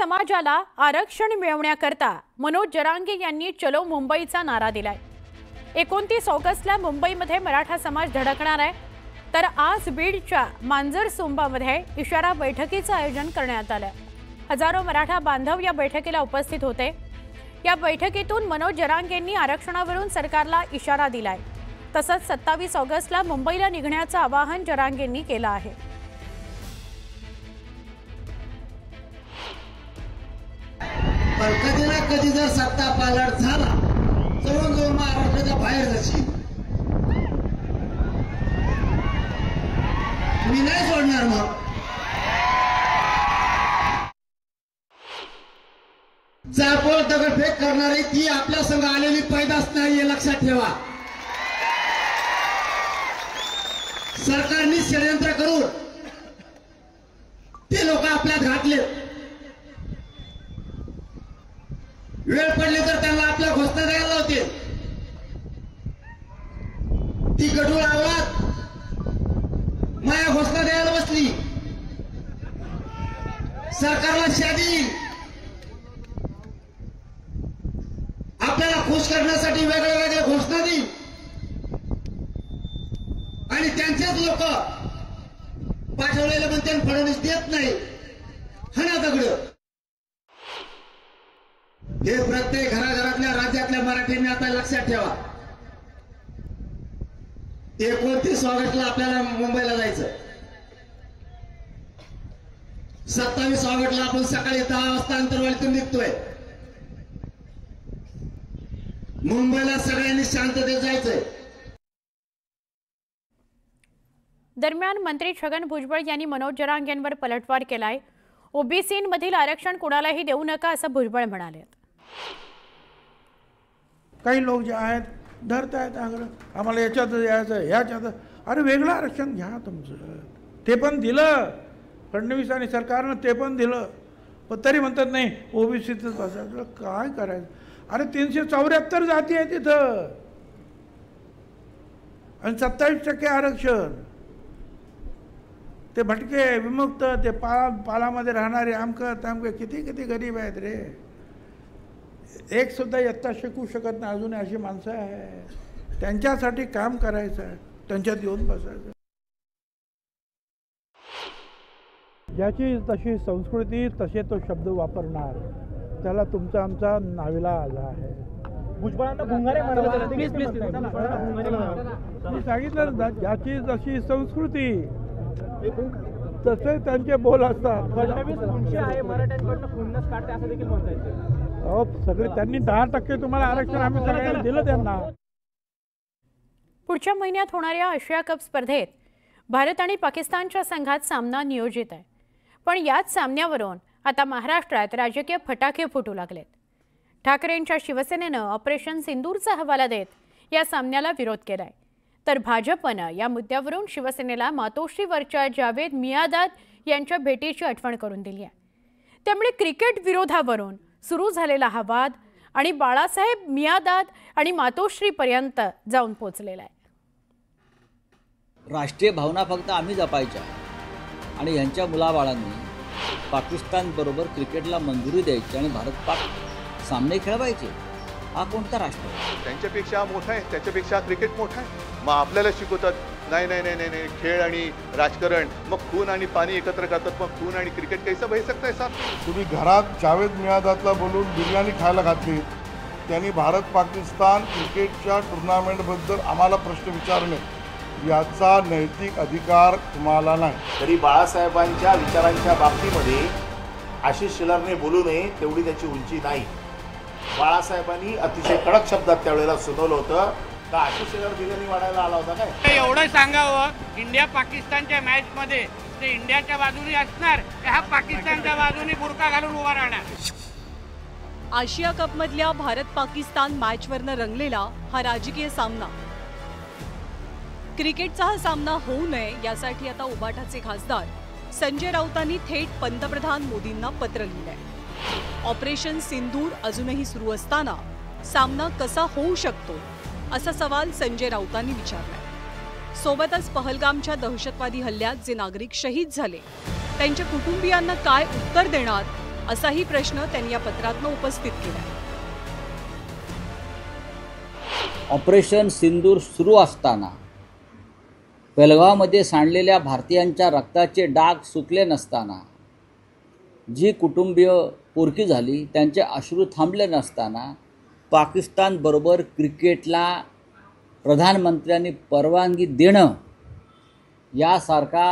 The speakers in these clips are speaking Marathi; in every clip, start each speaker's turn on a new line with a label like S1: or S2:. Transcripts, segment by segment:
S1: समाजाला आरक्षण मिळवण्याकरता मनोज जरांगे यांनी चलो मुंबईचा नारा दिलाय। 29 ऑगस्टला मुंबईमध्ये मराठा समाज धडकणार आहे, तर आज बीडच्या मांजरसुंबामध्ये इशारा बैठकीचं आयोजन करण्यात आलं। हजारो मराठा बांधव या बैठकीला उपस्थित होते। या बैठकीतून मनोज जरांगेंनी आरक्षणावरून सरकारला इशारा दिलाय। तसंच 27 ऑगस्टला मुंबईला निघण्याचं आवाहन जरांगेंनी केलं आहे।
S2: पण कधी ना कधी जर सत्ता पालट झाला जवळ महाराष्ट्राच्या बाहेर जाशील, मी नाही सोडणार। मग चापोळ दगडफेक करणारी ती आपल्या संघ आलेली पैदास नाही, हे लक्षात ठेवा। सरकारने षडयंत्र करून ते लोक आपल्यात घातले। वेळ पडली तर त्यांना आपल्या घोषणा द्यायला लावते। ती गढूळ आवाज माया घोषणा द्यायला बसली, सरकारला शादी आपल्याला खुश करण्यासाठी वेगळ्या वेगळ्या घोषणा देईल आणि त्यांचेच लोक पाठवलेले म्हणते फडणवीस देत नाही, हना दगड। हे प्रत्येक घराघरातल्या राज्यातल्या मराठींनी आता लक्षात ठेवा। 29 ऑगस्टला आपल्याला मुंबईला जायचं। 27 ऑगस्टला आपण सकाळी 10 वाजता अंतरवालीतून निघतोय। मुंबईला सगळ्यांनी शांततेत जायचंय।
S1: दरम्यान मंत्री छगन भुजबळ यांनी मनोज जरांगेंवर पलटवार केलाय। ओबीसींमधील आरक्षण कोणालाही देऊ नका असं भुजबळ म्हणाले।
S3: काही लोक जे आहेत धरतायत आम्हाला याच्यात यायचं ह्याच्यात, अरे वेगळं आरक्षण घ्या तुमचं। ते पण दिलं फडणवीस आणि सरकारनं, ते पण दिलं, पण तरी म्हणतात नाही ओबीसीतच बसायचं। काय करायचं? अरे 374 जाती आहे तिथं आणि 27% आरक्षण। ते भटके विमुक्त ते पालामध्ये राहणारे आमकं तामकं किती किती गरीब आहेत रे। एक सुद्धा इयत्ता शिकू शकत नाही अजून अशी माणसं आहे। त्यांच्यासाठी काम करायचं, त्यांच्यात येऊन बसायचं। ज्याची तशी संस्कृती तसे तो शब्द वापरणार, त्याला तुमचा आमचा नाविलाज आहे।
S4: भुजबळांना भुंगारे म्हणाले,
S3: मी सांगितलं ना, ज्याची जशी संस्कृती तसे त्यांचे बोल असतात।
S4: फडणवीस उंची आहे, मराठ्यांकडनं खुन्नस काढते असं देखील म्हणता येते।
S3: सगळे त्यांनी 10% तुम्हाला आरक्षण आम्ही सगळ्यांना दिलं त्यांना।
S1: पुढच्या महिन्यात होणाऱ्या आशिया कप स्पर्धेत भारत आणि पाकिस्तानच्या संघात सामना नियोजित आहे, पण याच सामन्यावरून आता महाराष्ट्रात राजकीय फटाके फुटू लागलेत। ठाकरेंच्या शिवसेनेनं ऑपरेशन सिंदूरचा हवाला देत या सामन्याला विरोध केलाय, तर भाजपनं या मुद्द्यावरून शिवसेनेला मातोश्रीवरच्या जावेद मियादाद यांच्या भेटीची आठवण करून दिली आहे। त्यामुळे क्रिकेट विरोधावरून सुरू झालेला हा वाद आणि बाळासाहेब मियादाद आणि मातोश्रीपर्यंत जाऊन पोहोचलेला आहे।
S5: राष्ट्रीय भावना फक्त आम्ही जपायच्या आणि यांच्या मुलाबाळांनी पाकिस्तान बरोबर क्रिकेटला मंजुरी द्यायची आणि भारत पाक सामने खेळवायचे। हा कोणता राष्ट्र?
S6: त्यांच्यापेक्षा मोठा आहे, त्याच्यापेक्षा क्रिकेट मोठा आहे। मग आपल्याला शिकवतात नाही नाही नाही नाही खेळ आणि राजकारण, मग खून आणि पाणी एकत्र करतात। मग खून आणि क्रिकेट कैसा बही सकता है साहब?
S7: तुम्ही घरात जावेद मियादादला बोलून बिर्याणी खायला घातली, त्यांनी भारत पाकिस्तान क्रिकेटच्या टुर्नामेंटबद्दल आम्हाला प्रश्न विचारणे याचा नैतिक अधिकार तुम्हाला नाही।
S8: तरी बाळासाहेबांच्या विचारांच्या बाबतीमध्ये आशिष शेलारने बोलू नये तेवढी त्याची उंची नाही। बाळासाहेबांनी अतिशय कडक शब्दात त्यावेळेला सुनावलं होतं का आशिष शेलार बिर्याणी वाढायला आला होता काय?
S9: एवढं सांगावं, इंडिया पाकिस्तानच्या मॅच मध्ये ते इंडियाच्या बाजूने असणार, हा पाकिस्तानच्या बाजूने बुरका घालून उभा राहणार।
S10: आशिया कप मधल्या भारत पाकिस्तान मॅचवरनं रंगलेला हा राजकीय सामना। क्रिकेटचा हा सामना होऊ नये यासाठी आता उबाठाचे खासदार संजय राऊतांनी थेट पंतप्रधान मोदींना पत्र लिहिलंय। ऑपरेशन सिंदूर अजूनही सुरू असताना सामना कसा होऊ शकतो असा सवाल संजय राऊतांनी विचारलाय। सोबतच पहलगामच्या दहशतवादी हल्ल्यात जे नागरिक शहीद झाले त्यांच्या कुटुंबियांना काय उत्तर देणार असाही प्रश्न त्यांनी या पत्रातनं उपस्थित केला.
S5: ऑपरेशन सिंदूर सुरू असताना पेहलगावमध्ये सांडलेल्या भारतीयांच्या रक्ताचे डाग सुकले नसताना, जी कुटुंबीय पोरकी झाली त्यांचे अश्रू थांबले नसताना, पाकिस्तानबरोबर क्रिकेटला प्रधानमंत्र्यांनी परवानगी देणं यासारखा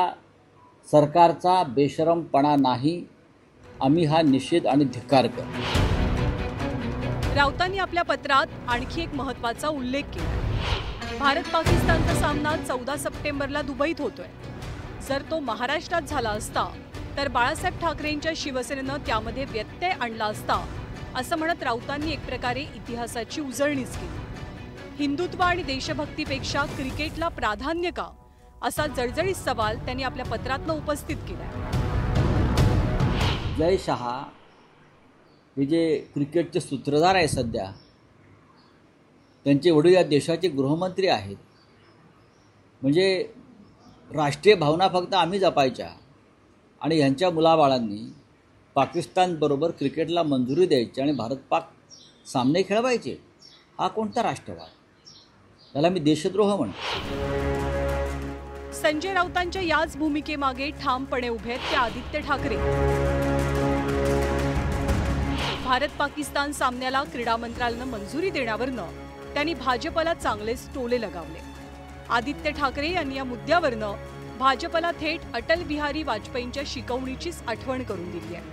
S5: सरकारचा बेशरमपणा नाही. आम्ही हा निषेध आणि धिक्कार करतो.
S10: राऊतांनी आपल्या पत्रात आणखी एक महत्त्वाचा उल्लेख केला. भारत पाकिस्तानचा सामना 14 सप्टेंबरला दुबईत होतोय. जर तो महाराष्ट्रात झाला असता तर बाळासाहेब ठाकरेंच्या शिवसेनेनं त्यामध्ये व्यत्यय आणला असता, असं म्हणत राऊतांनी एक प्रकारे इतिहासाची उजळणीच केली. हिंदुत्व आणि देशभक्तीपेक्षा क्रिकेटला प्राधान्य का, असा जळजळीत सवाल त्यांनी आपल्या पत्रातनं उपस्थित केला.
S5: जय शहा हे जे क्रिकेटचे सूत्रधार आहे सध्या, त्यांचे वडील या देशाचे गृहमंत्री आहेत. म्हणजे राष्ट्रीय भावना फक्त आम्ही जपायच्या आणि ह्यांच्या मुलाबाळांनी पाकिस्तानबरोबर क्रिकेटला मंजुरी द्यायची आणि भारत पाक सामने खेळवायचे. हा कोणता राष्ट्रवाद? त्याला मी देशद्रोह म्हणतो.
S10: संजय राऊतांच्या याच भूमिकेमागे ठामपणे उभे आहेत ते आदित्य ठाकरे. भारत पाकिस्तान सामन्याला क्रीडा मंत्रालयानं मंजुरी देण्यावरनं त्यांनी भाजपला चांगलेच टोले लगावले. आदित्य ठाकरे यांनी या मुद्द्यावरनं भाजपला थेट अटल बिहारी वाजपेयींच्या शिकवणीचीच आठवण करून दिली आहे.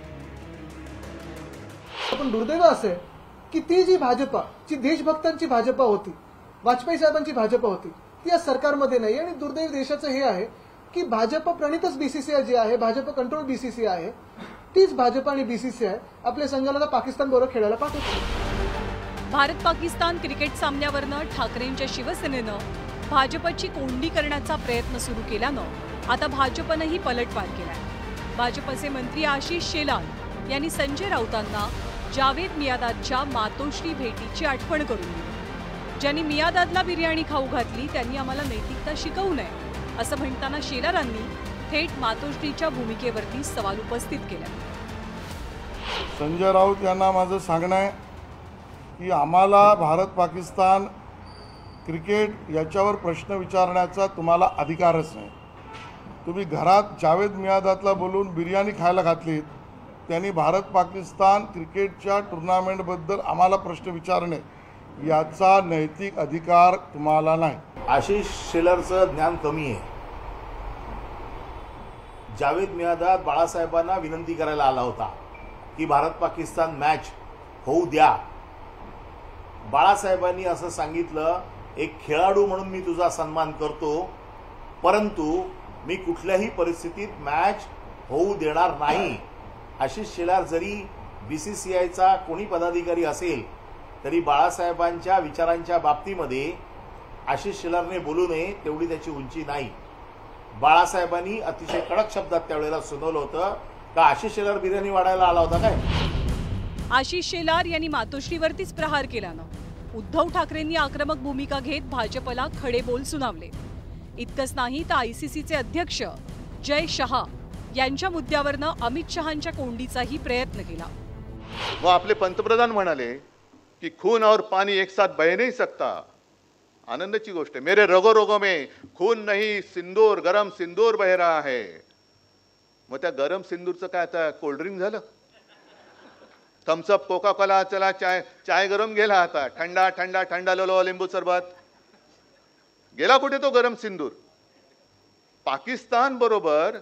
S11: पण दुर्दैव असे की ती जी भाजपा, जी देशभक्तांची भाजपा होती, वाजपेयी साहेबांची भाजपा होती, ती या सरकारमध्ये नाही. आणि दुर्दैव देशाचं हे आहे की भाजप प्रणितच बीसीसीआय जे आहे, भाजप कंट्रोल बीसीसीआय आहे, तीच भाजप आणि बीसीसीआय आपल्या संघाला पाकिस्तान बरोबर खेळायला पाठवते.
S10: भारत पाकिस्तान क्रिकेट सामन्यावरनं ठाकरेंच्या शिवसेनेनं भाजपची कोंडी करण्याचा प्रयत्न सुरू केल्यानं आता भाजपनंही पलटवार केलाय. भाजपचे मंत्री आशिष शेलार यांनी संजय राऊतांना जावेद मियादादच्या मातोश्री भेटीची आठवण करून दिली. ज्यांनी मियादादला बिर्याणी खाऊ घातली त्यांनी आम्हाला नैतिकता शिकवू नये, असं म्हणताना शेलारांनी थेट मातोश्रीच्या भूमिकेवरती सवाल उपस्थित केला.
S7: संजय राऊत यांना माझं सांगणं आहे की आम्हाला भारत पाकिस्तान क्रिकेट याच्यावर प्रश्न विचारण्याचा तुम्हाला अधिकारच नाही. तुम्ही घरात जावेद मियादादला बोलून बिर्याणी खायला घातलीत, त्यांनी भारत पाकिस्तान क्रिकेटच्या टुर्नामेंटबद्दल आम्हाला प्रश्न विचारणे याचा नैतिक अधिकार तुम्हाला नाही.
S8: आशिष शेलारचं ज्ञान कमी आहे. जावेद मियादाद बाळासाहेबांना विनंती करायला आला होता की भारत पाकिस्तान मॅच होऊ द्या. बाळासाहेबांनी असं सांगितलं, एक खेळाडू म्हणून मी तुझा सन्मान करतो, परंतु मी कुठल्याही परिस्थितीत मॅच होऊ देणार नाही. आशिष शेलार जरी बीसीसीआयचा कोणी पदाधिकारी असेल तरी बाळासाहेबांच्या विचारांच्या बाबतीमध्ये आशिष शेलारने बोलू नये तेवढी त्याची उंची नाही. बाळासाहेबांनी अतिशय कडक शब्दात त्यावेळेला सुनावलं होतं का आशिष शेलार बिर्याणी वाढायला आला होता काय.
S10: आशिष शेलार यांनी मातोश्रीवरतीच प्रहार केल्यानं उद्धव ठाकरेंनी आक्रमक भूमिका घेत भाजपला खडे बोल सुनावले. इतकंच नाही तर आयसीसीचे अध्यक्ष जय शहा यांच्या मुद्द्यावरनं अमित शहांच्या कोंडीचाही प्रयत्न केला.
S6: वो आपले पंतप्रधान म्हणाले कि खून और पानी एक साथ बह नहीं सकता. आनंदाची गोष्ट है. मेरे रगो रगो में खून नहीं सिंदूर, गरम सिंदूर बह रहा है. मग त्या गरम सिंदूरचं काय आता कोल्ड ड्रिंक झालं? थम्सअप, कोका कोला, चला चाय गरम गेला, आता ठंडा ठंडा ठंडा लो लिंबू सरबत गेला. कुठे तो गरम सिंदूर? पाकिस्तान बरोबर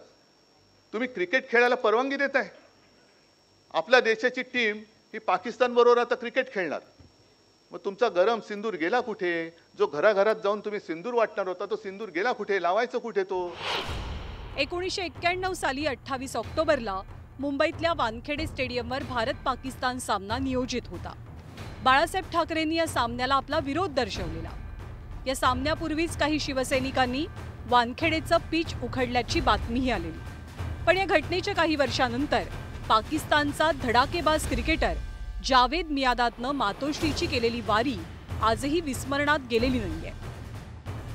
S6: तुम्ही क्रिकेट खेळायला परवानगी देताय. आपल्या देशाची टीम ही पाकिस्तान बरोबर आता क्रिकेट खेळणार. मग तुमचा गरम सिंदूर गेला कुठे? जो घराघरात जाऊन तुम्ही सिंदूर वाटणार होता तो सिंदूर गेला कुठे? लावायचं कुठे तो?
S10: 1991 साली 28 ऑक्टोबरला मुंबईतल्या वानखेडे स्टेडियमवर भारत पाकिस्तान सामना नियोजित होता. बाळासाहेब ठाकरेंनी या सामन्याला आपला विरोध दर्शवलेला. या सामन्यापूर्वीच काही शिवसैनिकांनी वानखेडेचं पिच उखडल्याची बातमीही आलेली. पण या घटनेच्या काही वर्षानंतर पाकिस्तानचा धडाकेबाज क्रिकेटर जावेद मियादादनं मातोश्रीची केलेली वारी आजही विस्मरणात गेलेली नाहीये.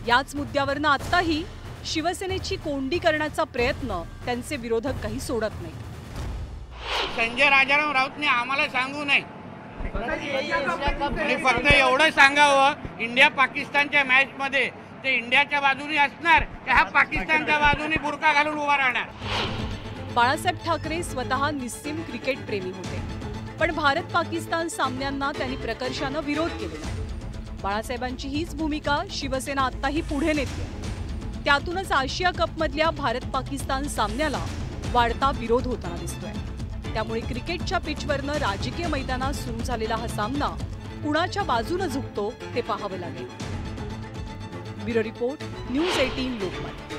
S10: याच मुद्द्यावरनं आत्ताही शिवसेनेची कोंडी करण्याचा प्रयत्न त्यांचे विरोधक काही सोडत नाहीत.
S9: संजय राजाराम राऊतने आम्हाला सांगू नये. आणि फक्त एवढं सांगावं, इंडिया पाकिस्तानच्या मॅच मध्ये ते इंडियाच्या बाजूने असणार की हा पाकिस्तानच्या बाजूने बुरका घालून उभा राहणार.
S10: बाळासाहेब ठाकरे स्वतः निस्सीम क्रिकेट प्रेमी होते, पण भारत पाकिस्तान सामन्यांना त्यांनी प्रकर्षानं विरोध केलेला. बाळासाहेबांची हीच भूमिका शिवसेना आत्ताही पुढे नेते. त्यातूनच आशिया कपमधल्या भारत पाकिस्तान सामन्याला वाढता विरोध होताना दिसतोय. त्यामुळे क्रिकेटच्या पिचवरनं राजकीय मैदानात सुरू झालेला हा सामना कुणाच्या बाजूने झुकतो ते पाहावं लागेल. Bureau report, news 18 Lokmat.